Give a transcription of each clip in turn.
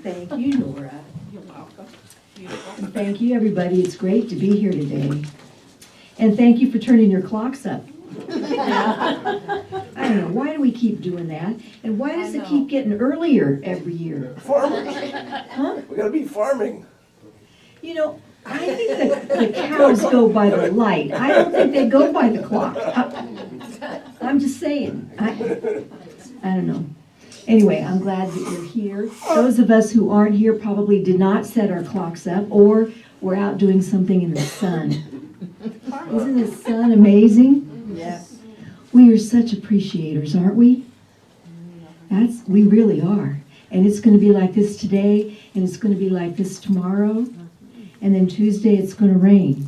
Thank you, Nora. You're welcome. Beautiful. And thank you, everybody. It's great to be here today. And thank you for turning your clocks up. I don't know, why do we keep doing that? And why does it keep getting earlier every year? Farmers. Huh? We gotta be farming. You know, I think the cows go by the light. I don't think they go by the clock. I'm just saying. I don't know. Anyway, I'm glad that you're here. Those of us who aren't here probably did not set our clocks up, or we're out doing something in the sun. Isn't the sun amazing? Yes. We are such appreciators, aren't we? We really are. And it's going to be like this today, and it's going to be like this tomorrow, and then Tuesday it's going to rain.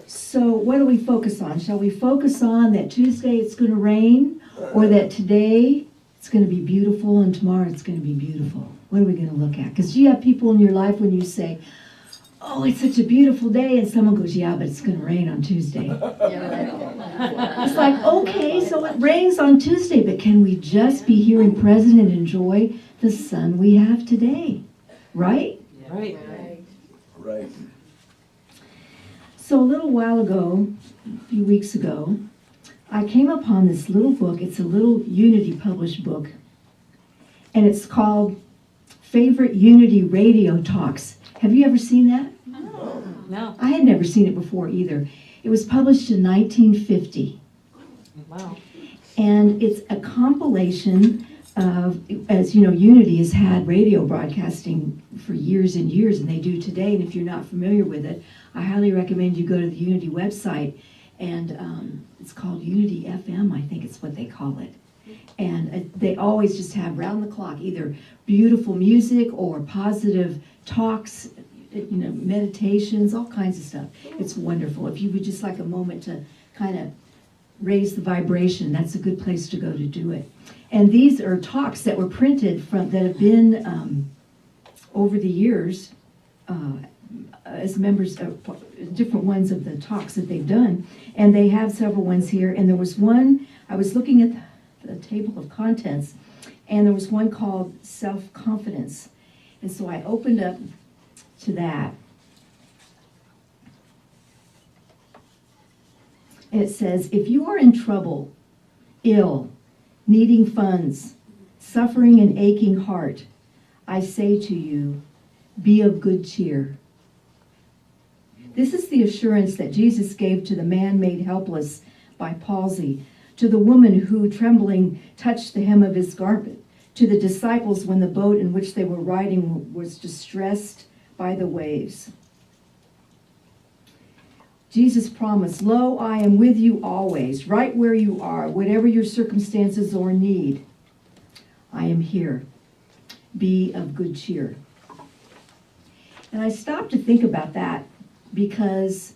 So what do we focus on? Shall we focus on that Tuesday it's going to rain, or that today it's going to be beautiful and tomorrow it's going to be beautiful? What are we going to look at? Because you have people in your life when you say, oh, it's such a beautiful day, and someone goes, yeah, but it's going to rain on Tuesday. It's like, okay, so it rains on Tuesday, but can we just be here and present and enjoy the sun we have today? Right? Right. Right. So a little while ago, a few weeks ago, I came upon this little book. It's a little Unity published book, and it's called Favorite Unity Radio Talks. Have you ever seen that? No. I had never seen it before either. It was published in 1950. Wow. And it's a compilation of, as you know, Unity has had radio broadcasting for years and years, and they do today. And if you're not familiar with it, I highly recommend you go to the Unity website. And it's called Unity FM, I think it's what they call it. And they always just have round the clock either beautiful music or positive talks, you know, meditations, all kinds of stuff. It's wonderful. If you would just like a moment to kind of raise the vibration, that's a good place to go to do it. And these are talks that were printed that have been over the years as members of different ones of the talks that they've done. And they have several ones here. And there was one, I was looking at the table of contents, and there was one called Self-Confidence. And so I opened up to that. And it says, if you are in trouble, ill, needing funds, suffering an aching heart, I say to you, be of good cheer. This is the assurance that Jesus gave to the man made helpless by palsy, to the woman who, trembling, touched the hem of his garment, to the disciples when the boat in which they were riding was distressed by the waves. Jesus promised, lo, I am with you always, right where you are, whatever your circumstances or need. I am here. Be of good cheer. And I stopped to think about that because,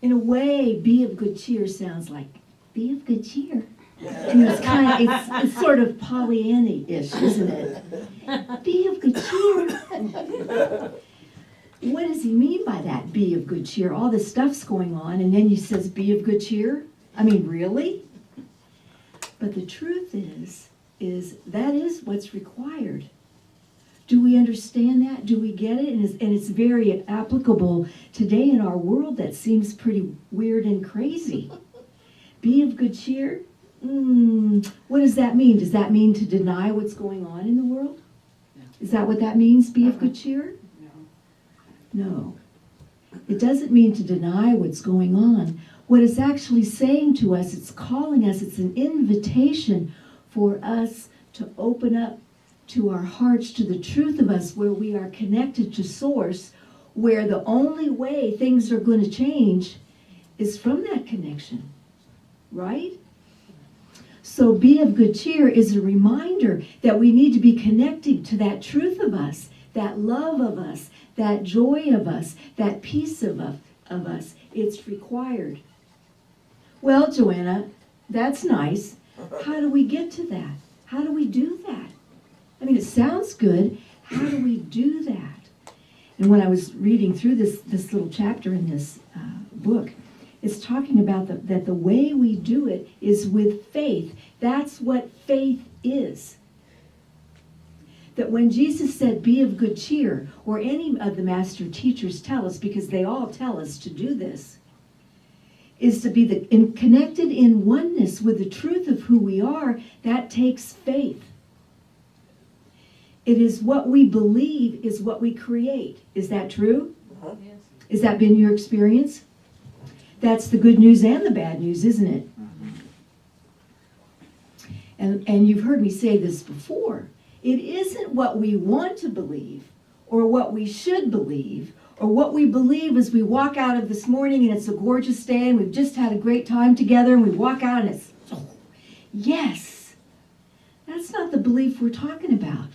in a way, be of good cheer sounds like, be of good cheer. And it's kind of, it's sort of Pollyanna-ish, isn't it? Be of good cheer. What does he mean by that, be of good cheer? All this stuff's going on, and then he says, be of good cheer? I mean, really? But the truth is that is what's required. Do we understand that? Do we get it? And it's very applicable today in our world that seems pretty weird and crazy. Be of good cheer? What does that mean? Does that mean to deny what's going on in the world? No. Is that what that means, be of good cheer? No. It doesn't mean to deny what's going on. What it's actually saying to us, it's calling us, it's an invitation for us to open up to our hearts, to the truth of us, where we are connected to Source, where the only way things are going to change is from that connection, right? So be of good cheer is a reminder that we need to be connected to that truth of us, that love of us, that joy of us, that peace of us. It's required. Well, Joanna, that's nice. How do we get to that? How do we do that? I mean, it sounds good. How do we do that? And when I was reading through this little chapter in this book, it's talking about that the way we do it is with faith. That's what faith is. that when Jesus said, be of good cheer, or any of the master teachers tell us, because they all tell us to do this, is to be connected in oneness with the truth of who we are. That takes faith. It is what we believe is what we create. Is that true? Uh-huh. Yes. Has that been your experience? That's the good news and the bad news, isn't it? And you've heard me say this before. It isn't what we want to believe or what we should believe or what we believe as we walk out of this morning and it's a gorgeous day and we've just had a great time together and we walk out and it's, oh, yes. That's not the belief we're talking about.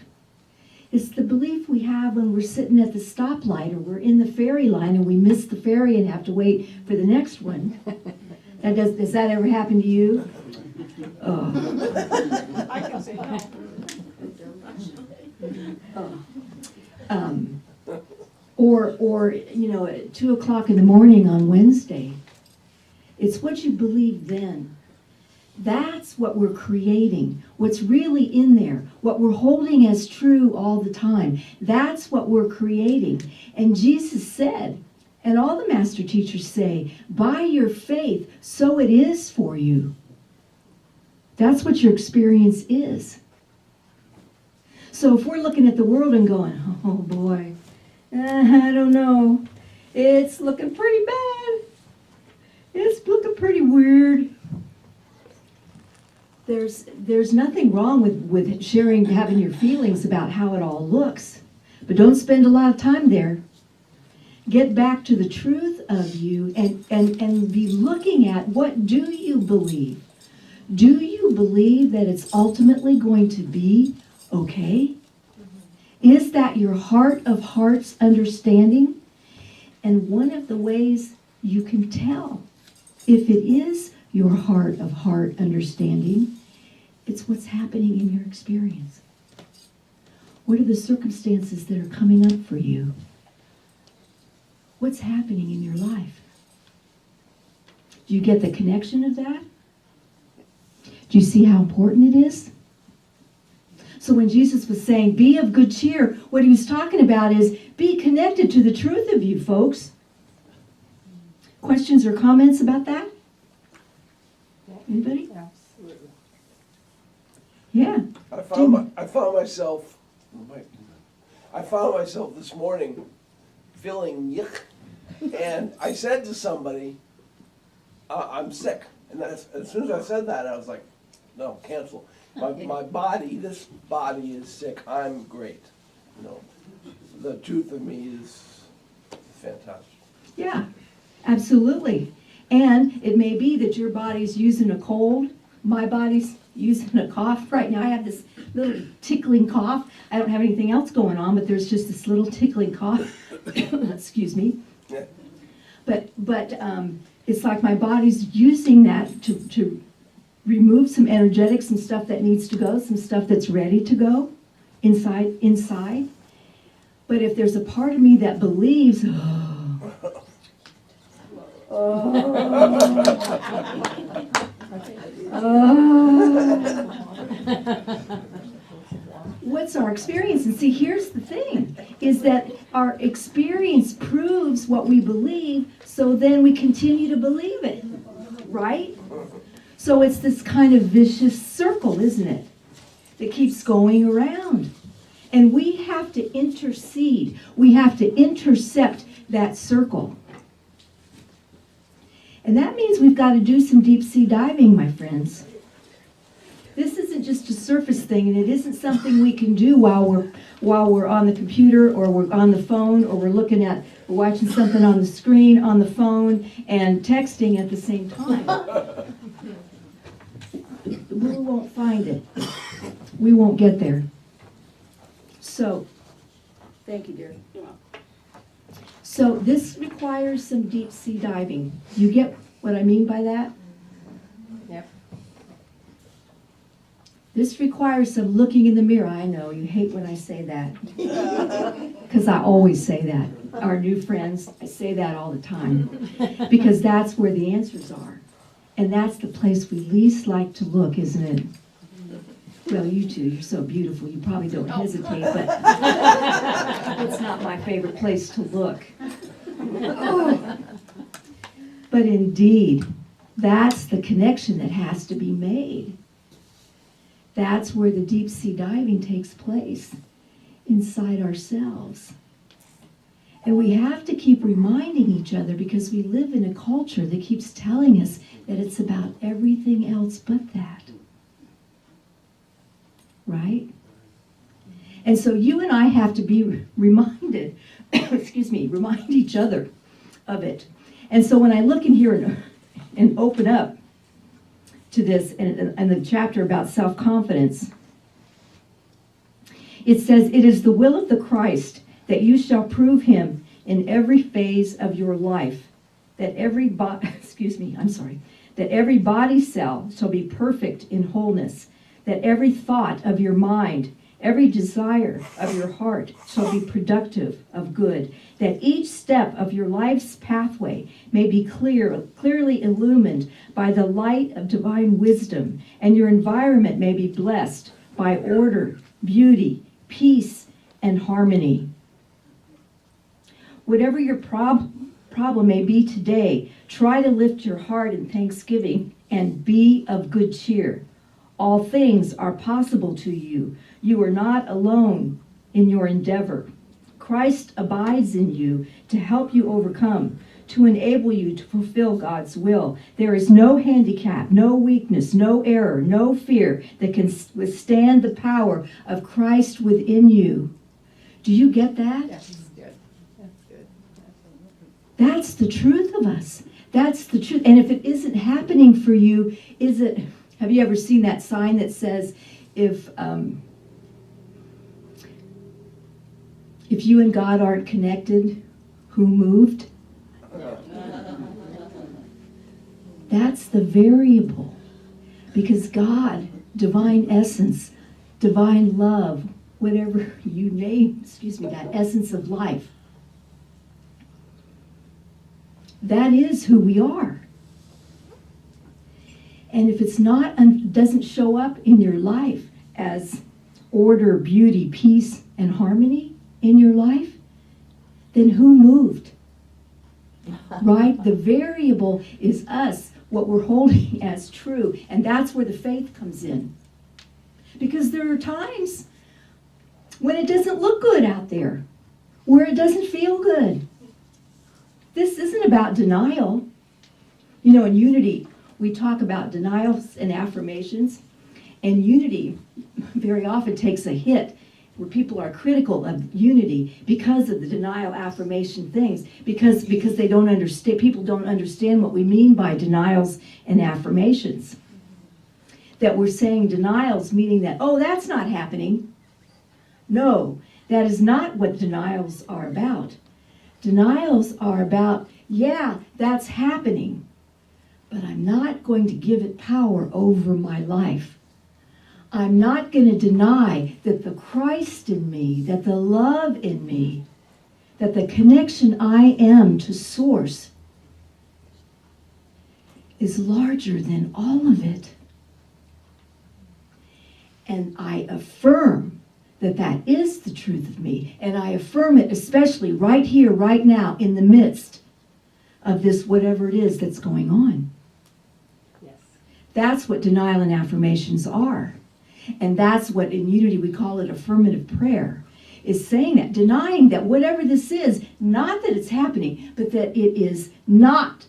It's the belief we have when we're sitting at the stoplight or we're in the ferry line and we miss the ferry and have to wait for the next one. Does that ever happen to you? Oh. I can say no. Or at 2 o'clock in the morning on Wednesday. It's what you believe then. That's what we're creating. What's really in there. What we're holding as true all the time. That's what we're creating. And Jesus said, and all the master teachers say, by your faith, so it is for you. That's what your experience is. So if we're looking at the world and going, oh boy, I don't know, it's looking pretty bad. It's looking pretty weird. There's nothing wrong with sharing, having your feelings about how it all looks. But don't spend a lot of time there. Get back to the truth of you and be looking at, what do you believe? Do you believe that it's ultimately going to be okay? Is that your heart of hearts understanding? And one of the ways you can tell if it is your heart of heart understanding, it's what's happening in your experience. What are the circumstances that are coming up for you? What's happening in your life? Do you get the connection of that? Do you see how important it is? So when Jesus was saying, be of good cheer, what he was talking about is, be connected to the truth of you, folks. Questions or comments about that? Anybody? Absolutely. Yeah. I found myself this morning feeling yuck, and I said to somebody, I'm sick. And as soon as I said that, I was like, no, cancel. My body, this body is sick. I'm great. The truth of me is fantastic. Yeah, absolutely. And it may be that your body's using a cold. My body's using a cough right now. I have this little tickling cough. I don't have anything else going on, but there's just this little tickling cough. Excuse me. Yeah. But it's like my body's using that to remove some energetic, some stuff that needs to go, some stuff that's ready to go inside. But if there's a part of me that believes, what's our experience? And see, here's the thing, is that our experience proves what we believe, so then we continue to believe it, right? So it's this kind of vicious circle, isn't it? That keeps going around. And we have to intercede. We have to intercept that circle. And that means we've got to do some deep sea diving, my friends. This isn't just a surface thing, and it isn't something we can do while we're on the computer, or we're on the phone, or we're watching something on the screen, on the phone, and texting at the same time. We won't find it. We won't get there. So, thank you, dear. So this requires some deep sea diving. You get what I mean by that? Yep. This requires some looking in the mirror. I know, you hate when I say that. Because I always say that. Our new friends, I say that all the time. Because that's where the answers are. And that's the place we least like to look, isn't it? Well, you two, you're so beautiful, you probably don't hesitate, but it's not my favorite place to look. Oh. But indeed, that's the connection that has to be made. That's where the deep sea diving takes place, inside ourselves. And we have to keep reminding each other because we live in a culture that keeps telling us that it's about everything else but that. Right? And so you and I have to be reminded, remind each other of it. And so when I look in here and open up to this and the chapter about self-confidence, it says, "It is the will of the Christ that you shall prove him in every phase of your life, that every body cell shall be perfect in wholeness, that every thought of your mind, every desire of your heart shall be productive of good, that each step of your life's pathway may be clearly illumined by the light of divine wisdom, and your environment may be blessed by order, beauty, peace, and harmony." Whatever your problem may be today, try to lift your heart in thanksgiving and be of good cheer. All things are possible to you. You are not alone in your endeavor. Christ abides in you to help you overcome, to enable you to fulfill God's will. There is no handicap, no weakness, no error, no fear that can withstand the power of Christ within you. Do you get that? That's good. That's good. Absolutely. That's the truth of us. That's the truth. And if it isn't happening for you, have you ever seen that sign that says, if you and God aren't connected, who moved? That's the variable. Because God, divine essence, divine love, whatever you name, that essence of life, that is who we are. And if it's not, doesn't show up in your life as order, beauty, peace, and harmony in your life, then who moved? Right? The variable is us, what we're holding as true. And that's where the faith comes in. Because there are times when it doesn't look good out there, where it doesn't feel good. This isn't about denial. You know, in Unity, we talk about denials and affirmations. And Unity very often takes a hit where people are critical of Unity because of the denial affirmation things, because they don't understand, people don't understand what we mean by denials and affirmations. That we're saying denials meaning that, oh, that's not happening. No, that is not what denials are about. Denials are about, yeah, that's happening, but I'm not going to give it power over my life. I'm not going to deny that the Christ in me, that the love in me, that the connection I am to Source is larger than all of it. And I affirm that that is the truth of me. And I affirm it especially right here, right now, in the midst of this whatever it is that's going on. Yes. That's what denial and affirmations are. And that's what in Unity we call it affirmative prayer, is saying that, denying that whatever this is, not that it's happening, but that it is not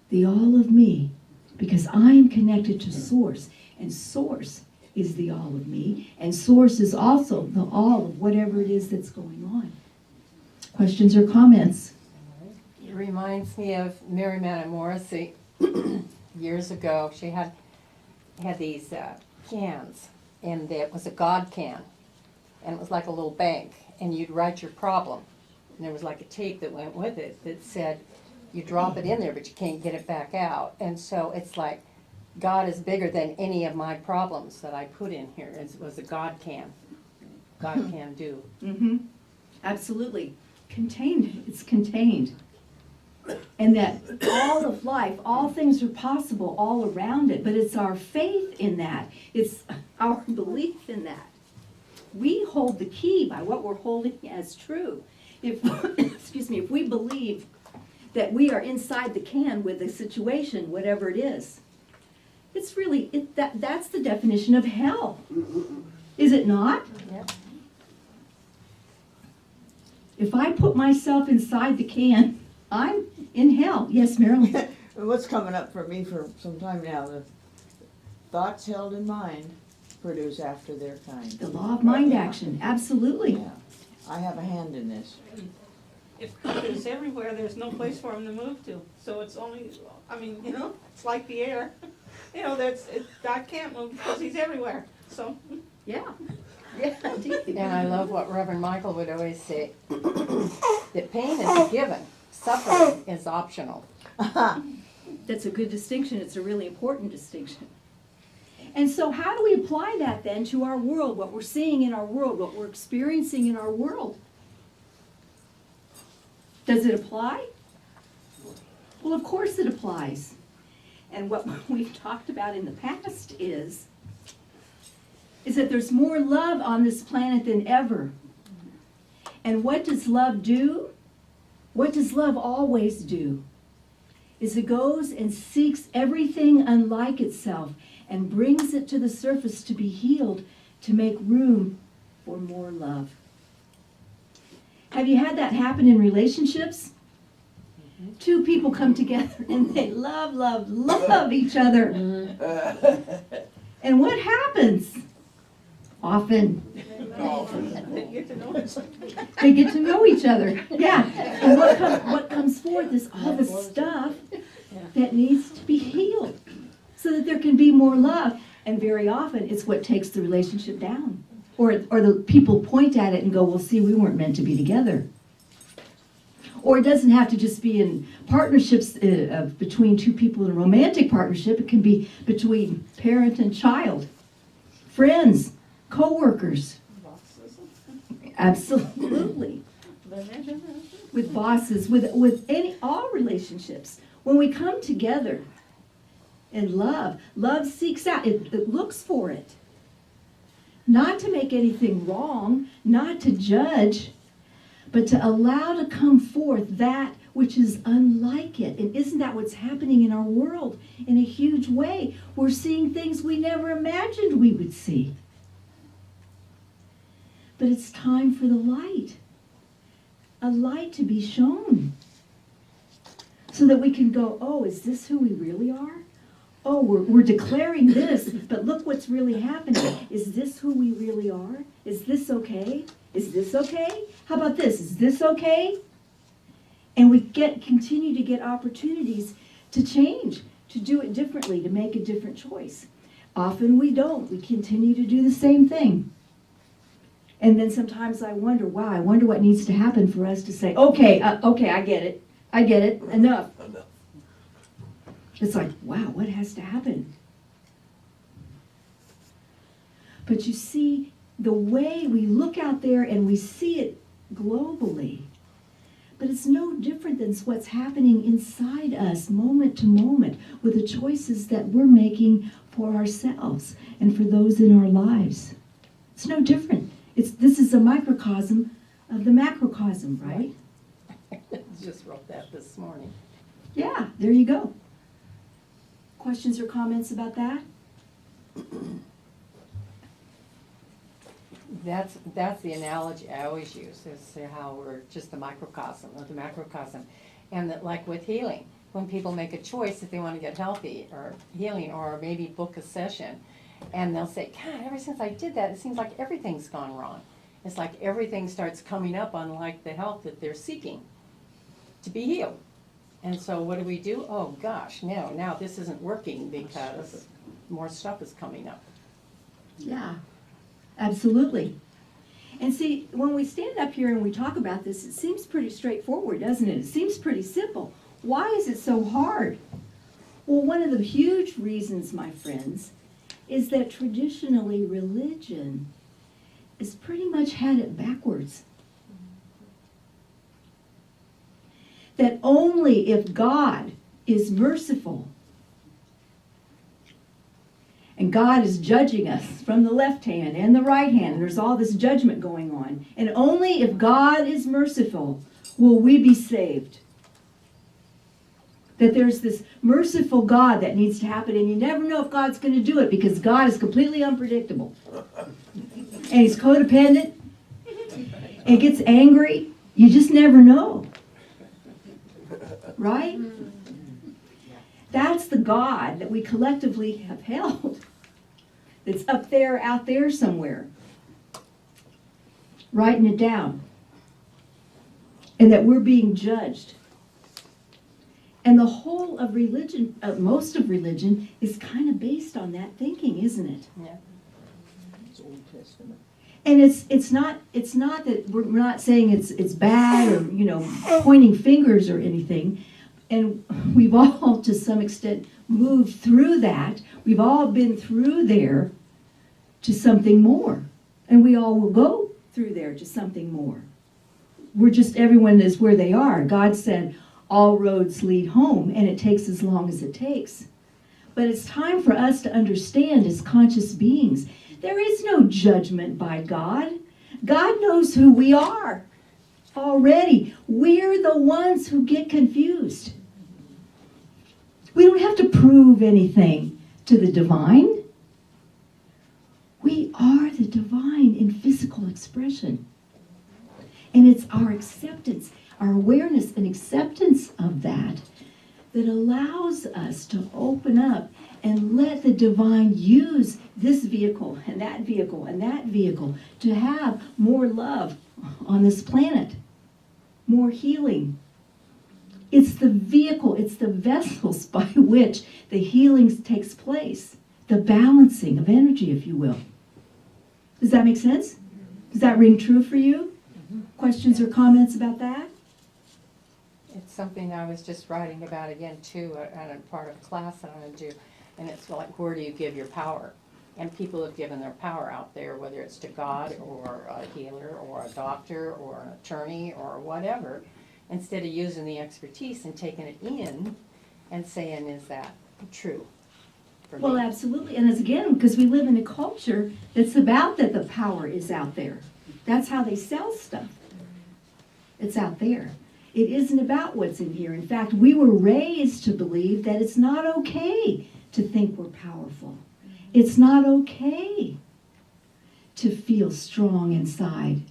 the all of me, because I am connected to Source, and Source is the all of me, and Source is also the all of whatever it is that's going on. Questions or comments? It reminds me of Mary Morrissey years ago. She had these cans, and it was a God can, and it was like a little bank, and you'd write your problem, and there was like a tape that went with it that said you drop it in there, but you can't get it back out. And so it's like God is bigger than any of my problems that I put in here. It was a God can. God can do. Mm-hmm. Absolutely. Contained. It's contained. And that all of life, all things are possible all around it, but it's our faith in that. It's our belief in that. We hold the key by what we're holding as true. If, excuse me, if we believe that we are inside the can with a situation, whatever it is, it's really, that's the definition of hell. Is it not? Yep. If I put myself inside the can, I'm in hell. Yes, Marilyn? What's coming up for me for some time now, the thoughts held in mind produce after their kind. The law of mind action, absolutely. Yeah, I have a hand in this. If God is everywhere, there's no place for him to move to. So it's only, I mean, you know, it's like the air. You know, God can't move because he's everywhere. So, Yeah. Yeah, indeed. And I love what Reverend Michael would always say, that pain is a given, suffering is optional. That's a good distinction. It's a really important distinction. And so how do we apply that then to our world, what we're seeing in our world, what we're experiencing in our world? Does it apply? Well, of course it applies. And what we've talked about in the past is that there's more love on this planet than ever. And what does love do? What does love always do? Is it goes and seeks everything unlike itself and brings it to the surface to be healed, to make room for more love. Have you had that happen in relationships? Two people come together and they love, love, love each other. And what happens? Often they get to know each other. they get to know each other. Yeah. And what comes forth is all the stuff that needs to be healed so that there can be more love. And very often it's what takes the relationship down. Or the people point at it and go, well, see, we weren't meant to be together. Or it doesn't have to just be in partnerships between two people in a romantic partnership. It can be between parent and child, friends, co-workers. Absolutely. With bosses, with all relationships. When we come together in love seeks out, it looks for it. Not to make anything wrong, not to judge, but to allow to come forth that which is unlike it. And isn't that what's happening in our world in a huge way? We're seeing things we never imagined we would see. But it's time for the light. A light to be shown. So that we can go, oh, is this who we really are? Oh, we're declaring this, but look what's really happening. Is this who we really are? Is this okay? Is this okay? How about this? Is this okay? And we continue to get opportunities to change, to do it differently, to make a different choice. Often we don't. We continue to do the same thing. And then sometimes I wonder, wow, I wonder what needs to happen for us to say, okay, I get it. I get it. Enough. It's like, wow, what has to happen? But you see, the way we look out there and we see it globally, but it's no different than what's happening inside us moment to moment with the choices that we're making for ourselves and for those in our lives. It's no different. This is a microcosm of the macrocosm, right? Just wrote that this morning. Yeah, there you go. Questions or comments about that? That's the analogy I always use, is how we're just the microcosm of the macrocosm. And that, like with healing, when people make a choice if they want to get healthy or healing or maybe book a session, and they'll say, God, ever since I did that, it seems like everything's gone wrong. It's like everything starts coming up on like the health that they're seeking to be healed. And so what do? Oh gosh, no, now this isn't working because more stuff is coming up. Yeah, absolutely. And see, when we stand up here and we talk about this, it seems pretty straightforward, doesn't it? It seems pretty simple. Why is it so hard? Well, one of the huge reasons, my friends, is that traditionally religion has pretty much had it backwards. that only if God is merciful, and God is judging us from the left hand and the right hand, and there's all this judgment going on, and only if God is merciful will we be saved. That there's this merciful God that needs to happen, and you never know if God's going to do it because God is completely unpredictable. And he's codependent, and gets angry. You just never know. Right? That's the God that we collectively have held. It's up there, out there somewhere. Writing it down. And that we're being judged. And the whole of religion, most of religion, is kind of based on that thinking, isn't it? Yeah. It's Old Testament. And it's not that we're not saying it's bad or pointing fingers or anything. And we've all, to some extent, moved through that. We've all been through there to something more. And we all will go through there to something more. Everyone is where they are. God said, all roads lead home, and it takes as long as it takes. But it's time for us to understand as conscious beings, there is no judgment by God. God knows who we are already. We're the ones who get confused. We don't have to prove anything to the divine. We are the divine in physical expression. And it's our acceptance, our awareness and acceptance of that allows us to open up and let the divine use this vehicle and that vehicle and that vehicle to have more love on this planet, more healing. It's the vehicle, it's the vessels by which the healing takes place, the balancing of energy, if you will. Does that make sense? Does that ring true for you? Questions or comments about that? It's something I was just writing about again too, on a part of a class that I'm going to do, and it's like, where do you give your power? And people have given their power out there, whether it's to God or a healer or a doctor or an attorney or whatever, instead of using the expertise and taking it in and saying, is that true for Well, me? absolutely. And it's again, because we live in a culture that's about that the power is out there. That's how they sell stuff. It's out there. It isn't about what's in here. In fact, we were raised to believe that it's not okay to think we're powerful. It's not okay to feel strong inside.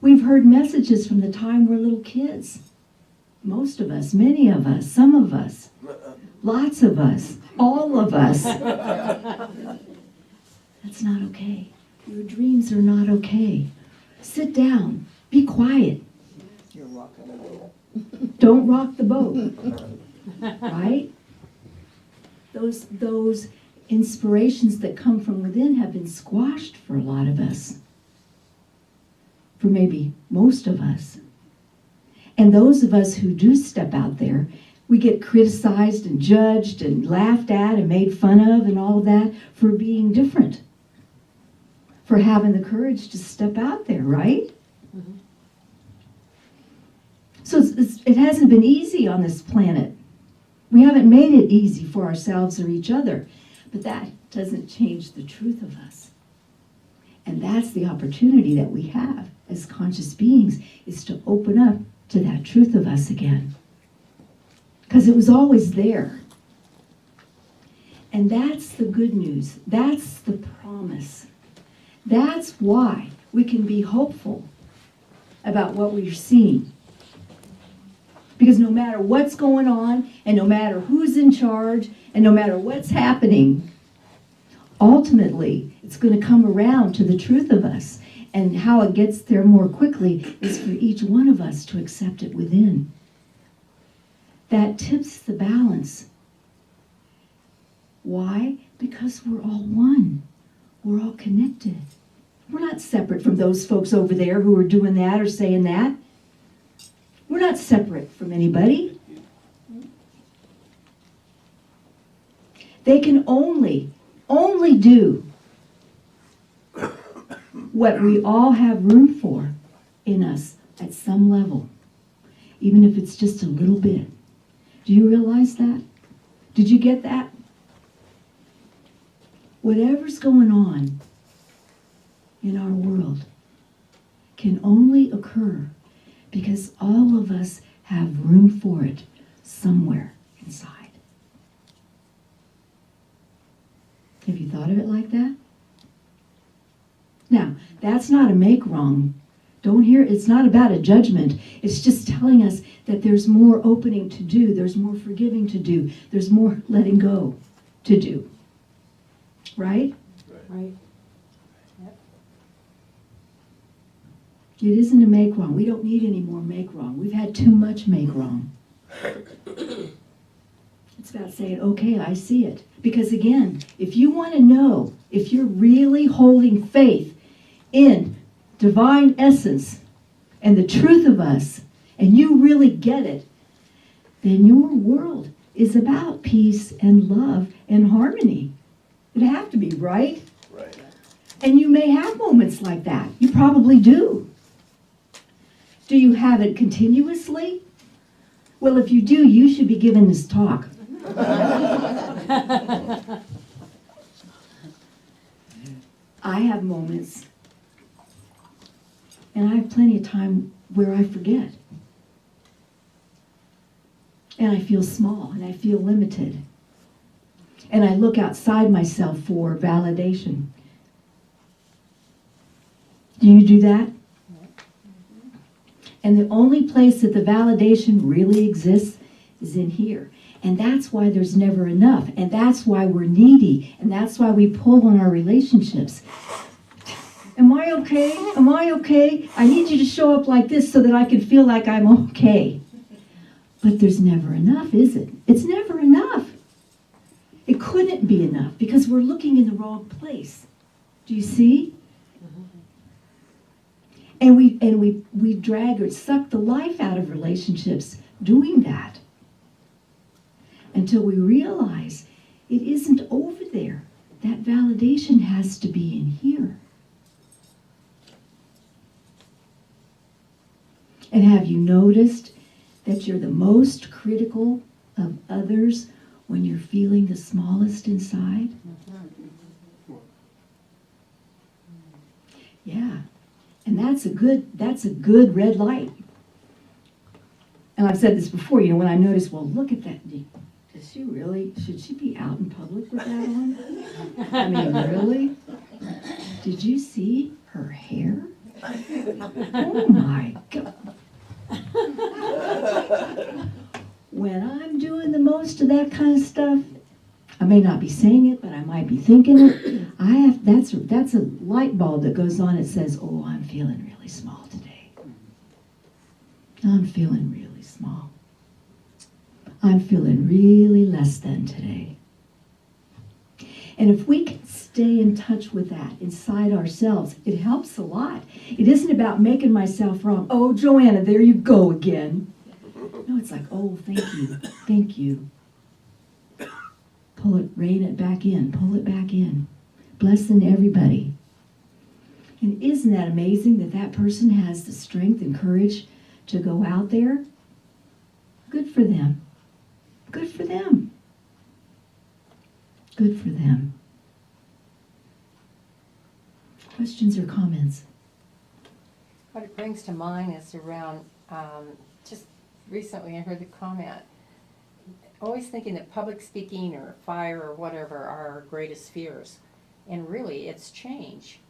We've heard messages from the time we're little kids. Most of us, many of us, some of us, lots of us, all of us. That's not okay. Your dreams are not okay. Sit down. Be quiet. You're rocking the boat. Don't rock the boat. Right? Those inspirations that come from within have been squashed for a lot of us. For maybe most of us. And those of us who do step out there, we get criticized and judged and laughed at and made fun of and all of that for being different. For having the courage to step out there, right? Mm-hmm. So it hasn't been easy on this planet. We haven't made it easy for ourselves or each other. But that doesn't change the truth of us. And that's the opportunity that we have as conscious beings, is to open up to that truth of us again. Because it was always there. And that's the good news. That's the promise. That's why we can be hopeful about what we're seeing. Because no matter what's going on, and no matter who's in charge, and no matter what's happening, ultimately, it's going to come around to the truth of us. And how it gets there more quickly is for each one of us to accept it within. That tips the balance. Why? Because we're all one. We're all connected. We're not separate from those folks over there who are doing that or saying that. We're not separate from anybody. They can only do what we all have room for in us at some level. even if it's just a little bit. Do you realize that? Did you get that? Whatever's going on in our world can only occur because all of us have room for it somewhere inside. Have you thought of it like that? Now, that's not a make wrong. Don't hear, it's not about a judgment. It's just telling us that there's more opening to do, there's more forgiving to do, there's more letting go to do. Right? Right. It isn't a make wrong. We don't need any more make wrong. We've had too much make wrong. It's about saying, okay, I see it. Because again, if you want to know if you're really holding faith in divine essence and the truth of us, and you really get it, then your world is about peace and love and harmony. It'd have to be, right? Right. And you may have moments like that. You probably do. Do you have it continuously? Well, if you do, you should be giving this talk. I have moments, and I have plenty of time where I forget. And I feel small, and I feel limited. And I look outside myself for validation. Do you do that? And the only place that the validation really exists is in here. And that's why there's never enough. And that's why we're needy. And that's why we pull on our relationships. Am I okay? Am I okay? I need you to show up like this so that I can feel like I'm okay. But there's never enough, is it? It's never enough. It couldn't be enough because we're looking in the wrong place. Do you see? And we drag or suck the life out of relationships doing that until we realize it isn't over there. That validation has to be in here. And have you noticed that you're the most critical of others when you're feeling the smallest inside? Yeah. And that's a good red light. And I've said this before, when I notice, well, look at that. Should she be out in public with that on? I mean, really? Did you see her hair? Oh my God. When I'm doing the most of that kind of stuff, I may not be saying it, but I might be thinking it. That's a light bulb that goes on. It says, oh, I'm feeling really small today. I'm feeling really small. I'm feeling really less than today. And if we can stay in touch with that inside ourselves, it helps a lot. It isn't about making myself wrong. Oh, Joanna, there you go again. No, it's like, oh, thank you. Pull it, rein it back in, pull it back in. Blessing everybody. And isn't that amazing that that person has the strength and courage to go out there? Good for them. Good for them. Good for them. Questions or comments? What it brings to mind is around, just recently I heard the comment, always thinking that public speaking or fire or whatever are our greatest fears. And really, it's change.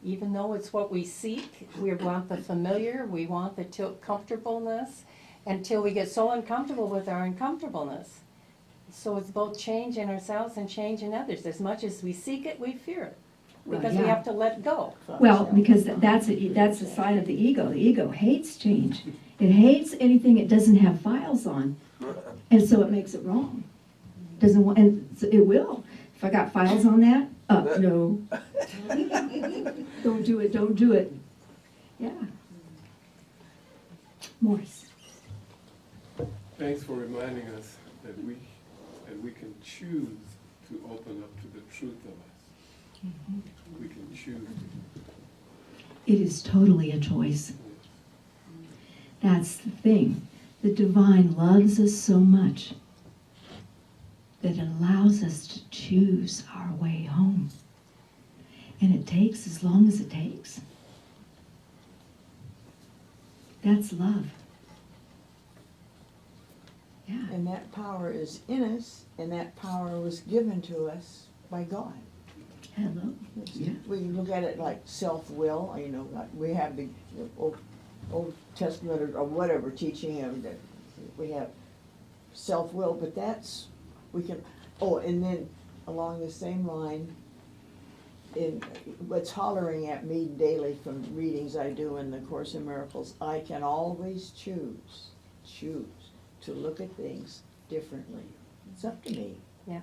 Even though it's what we seek, we want the familiar, we want the comfortableness, until we get so uncomfortable with our uncomfortableness. So it's both change in ourselves and change in others. As much as we seek it, we fear it. Because we have to let go. Well, because that's a sign of the ego. The ego hates change. It hates anything it doesn't have files on. And so it makes it wrong. Doesn't want, and so it will. If I got files on that, no. Don't do it. Yeah. Morris. Thanks for reminding us that we can choose to open up to the truth of us. Mm-hmm. We can choose. It is totally a choice. That's the thing. The divine loves us so much that it allows us to choose our way home. And it takes as long as it takes. That's love. Yeah. And that power is in us, and that power was given to us by God. Hello. Yeah. We look at it like self-will, you know, like we have the Old Testament or whatever teaching of that we have self-will, but that's, we can, and then along the same line, in what's hollering at me daily from readings I do in the Course in Miracles, I can always choose to look at things differently. It's up to me. Yeah.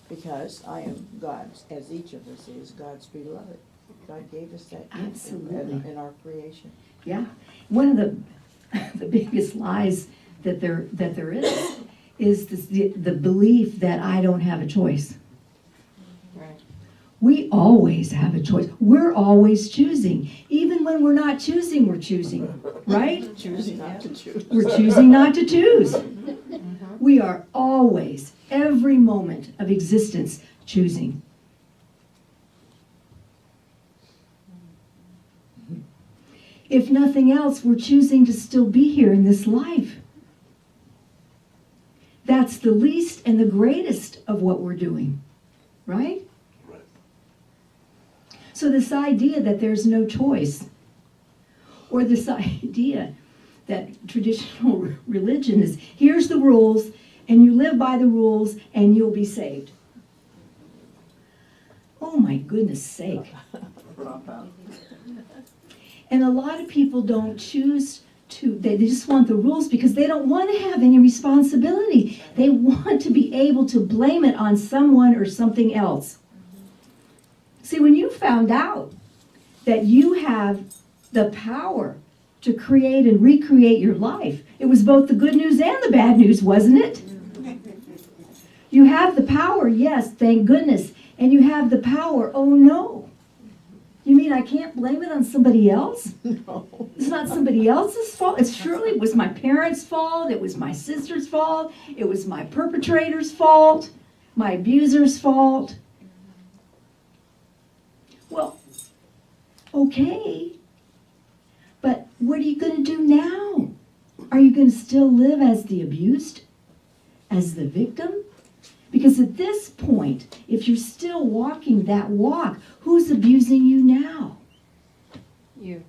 Because I am God's, as each of us is, God's beloved. God gave us that gift Absolutely. in our creation. Yeah. One of the biggest lies that there is this, the belief that I don't have a choice. Right. We always have a choice. We're always choosing. Even when we're not choosing, we're choosing. Right? Choosing not to choose. We're choosing not to choose. We are always, every moment of existence, choosing. If nothing else, we're choosing to still be here in this life. That's the least and the greatest of what we're doing, right? Right. So this idea that there's no choice, or this idea that traditional religion is, here's the rules, and you live by the rules, and you'll be saved. Oh my goodness sake. And a lot of people don't choose to, they just want the rules because they don't want to have any responsibility. They want to be able to blame it on someone or something else. See, when you found out that you have the power to create and recreate your life, it was both the good news and the bad news, wasn't it? You have the power, yes, thank goodness. And you have the power, oh no. You mean I can't blame it on somebody else? No. It's not somebody else's fault. It surely was my parents' fault. It was my sister's fault. It was my perpetrator's fault. My abuser's fault. Well, okay. But what are you going to do now? Are you going to still live as the abused? As the victim? Because at this point, if you're still walking that walk, who's abusing you now? You.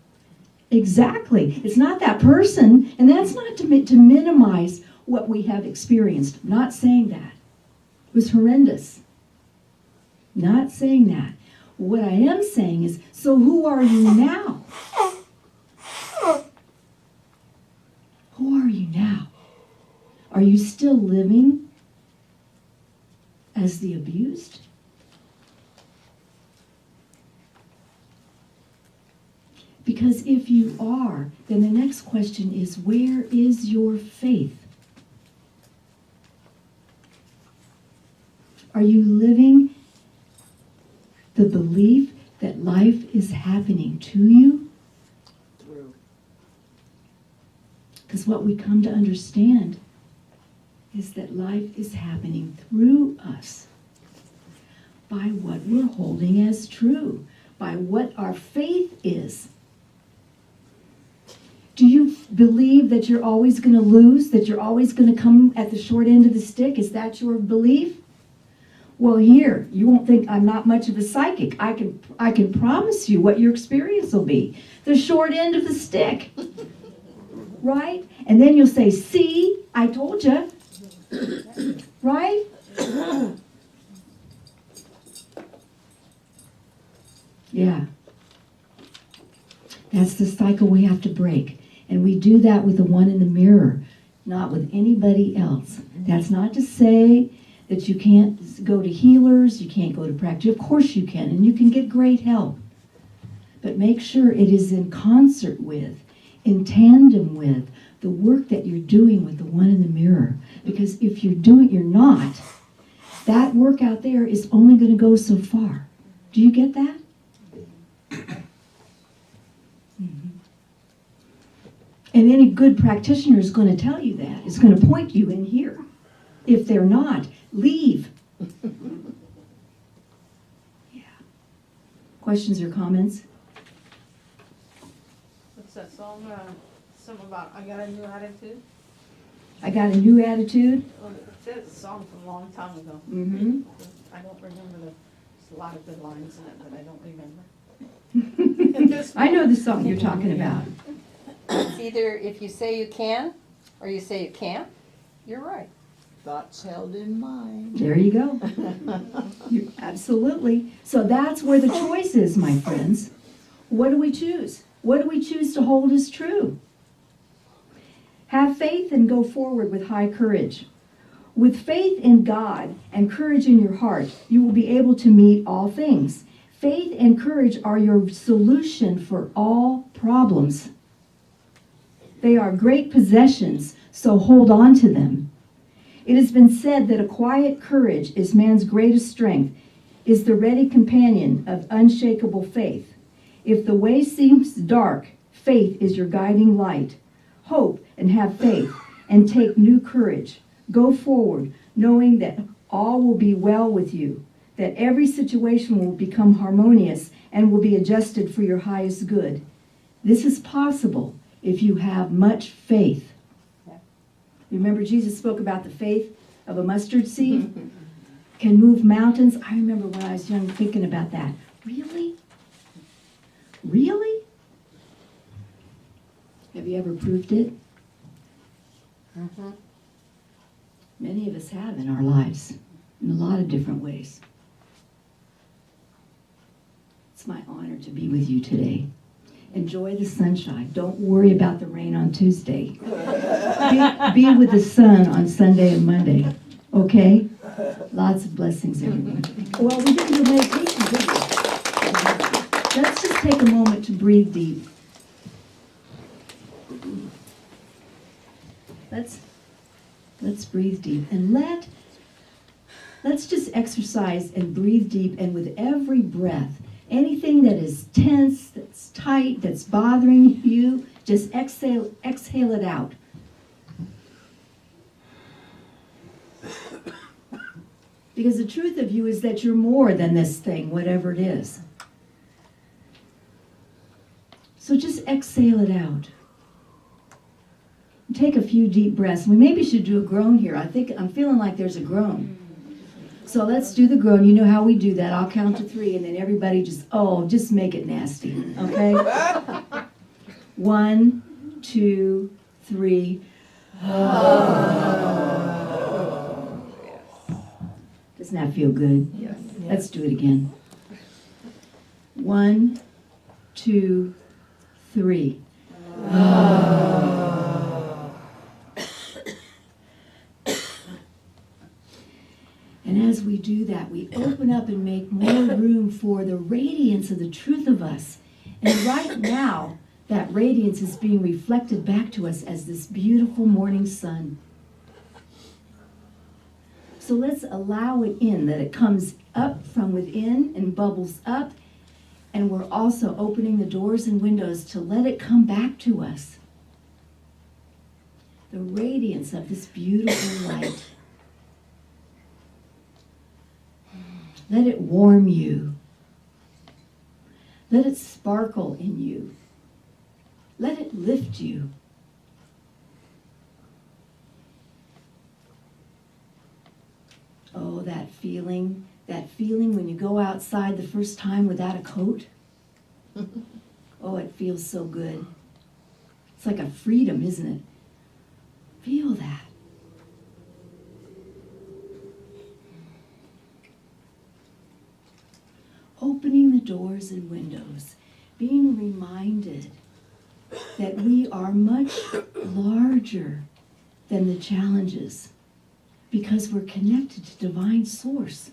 Exactly. It's not that person, and that's not to minimize what we have experienced. I'm not saying that. It was horrendous. Not saying that. What I am saying is, so who are you now? Who are you now? Are you still living as the abused? Because if you are, then the next question is, where is your faith? Are you living the belief that life is happening to you? Through. Because what we come to understand is that life is happening through us by what we're holding as true, by what our faith is. Do you believe that you're always going to lose, that you're always going to come at the short end of the stick? Is that your belief? Well, here, you won't think I'm not much of a psychic. I can promise you what your experience will be. The short end of the stick. Right? And then you'll say, see, I told you. Right? Yeah. That's the cycle we have to break. And we do that with the one in the mirror, not with anybody else. That's not to say that you can't go to healers, you can't go to practice. Of course you can, and you can get great help. But make sure it is in concert with, in tandem with, the work that you're doing with the one in the mirror. Because if you're not, that work out there is only going to go so far. Do you get that? Mm-hmm. And any good practitioner is going to tell you that, is going to point you in here. If they're not, leave. Yeah. Questions or comments? What's that song, something about, I got a new attitude? I got a new attitude. Well, it's a song from a long time ago. Mm-hmm. I don't remember there's a lot of good lines in it, but I don't remember. I know the song you're talking about. It's either if you say you can, or you say you can't, you're right. Thoughts held in mind. There you go. Absolutely. So that's where the choice is, my friends. What do we choose? What do we choose to hold as true? Have faith and go forward with high courage. With faith in God and courage in your heart, you will be able to meet all things. Faith and courage are your solution for all problems. They are great possessions, so hold on to them. It has been said that a quiet courage is man's greatest strength, is the ready companion of unshakable faith. If the way seems dark, faith is your guiding light. Hope and have faith, and take new courage. Go forward, knowing that all will be well with you, that every situation will become harmonious and will be adjusted for your highest good. This is possible if you have much faith. Remember Jesus spoke about the faith of a mustard seed? Can move mountains. I remember when I was young thinking about that. Really? Really? Have you ever proved it? Mm-hmm. Many of us have in our lives, in a lot of different ways. It's my honor to be with you today. Enjoy the sunshine. Don't worry about the rain on Tuesday. Be with the sun on Sunday and Monday. Okay? Lots of blessings, everyone. Well, we didn't do meditation, did we? Let's just take a moment to breathe deep. Let's breathe deep. And let's just exercise and breathe deep. And with every breath, anything that is tense, that's tight, that's bothering you, just exhale it out. Because the truth of you is that you're more than this thing, whatever it is. So just exhale it out. Take a few deep breaths. We maybe should do a groan here. I'm feeling like there's a groan. So let's do the groan. You know how we do that. I'll count to 3, and then everybody just make it nasty. Okay? 1, 2, 3. Doesn't that feel good? Yes. Let's do it again. 1, 2, 3. And as we do that, we open up and make more room for the radiance of the truth of us. And right now, that radiance is being reflected back to us as this beautiful morning sun. So let's allow it in, that it comes up from within and bubbles up. And we're also opening the doors and windows to let it come back to us. The radiance of this beautiful light. Let it warm you. Let it sparkle in you. Let it lift you. Oh, that feeling when you go outside the first time without a coat. Oh, it feels so good. It's like a freedom, isn't it? Feel that. Opening the doors and windows, being reminded that we are much larger than the challenges because we're connected to divine source.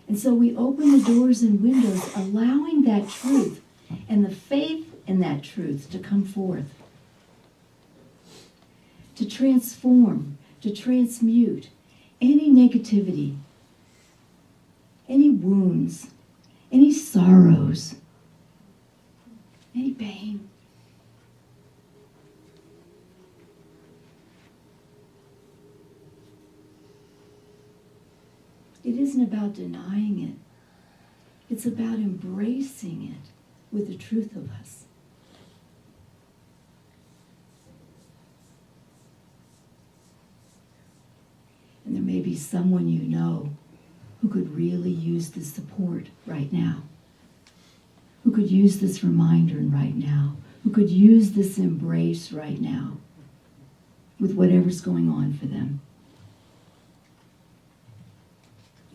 And so we open the doors and windows, allowing that truth and the faith in that truth to come forth, to transform, to transmute any negativity, any wounds, any sorrows, any pain. isn't about denying it. It's about embracing it with the truth of us. And there may be someone you know who could really use this support right now, who could use this reminder right now, who could use this embrace right now with whatever's going on for them.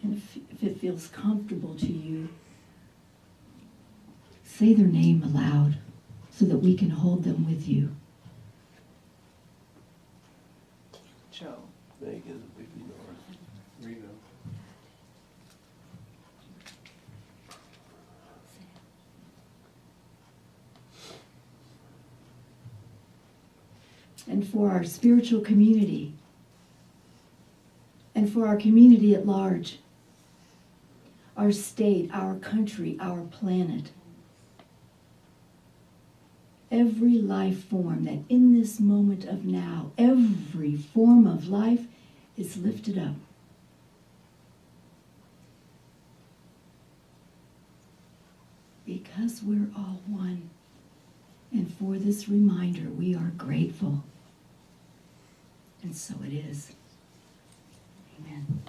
And if it feels comfortable to you, say their name aloud so that we can hold them with you. Joe. Megan, Vicky, Nora. We know. And for our spiritual community, and for our community at large, our state, our country, our planet. Every life form that in this moment of now, every form of life is lifted up. Because we're all one. And for this reminder, we are grateful. And so it is. Amen.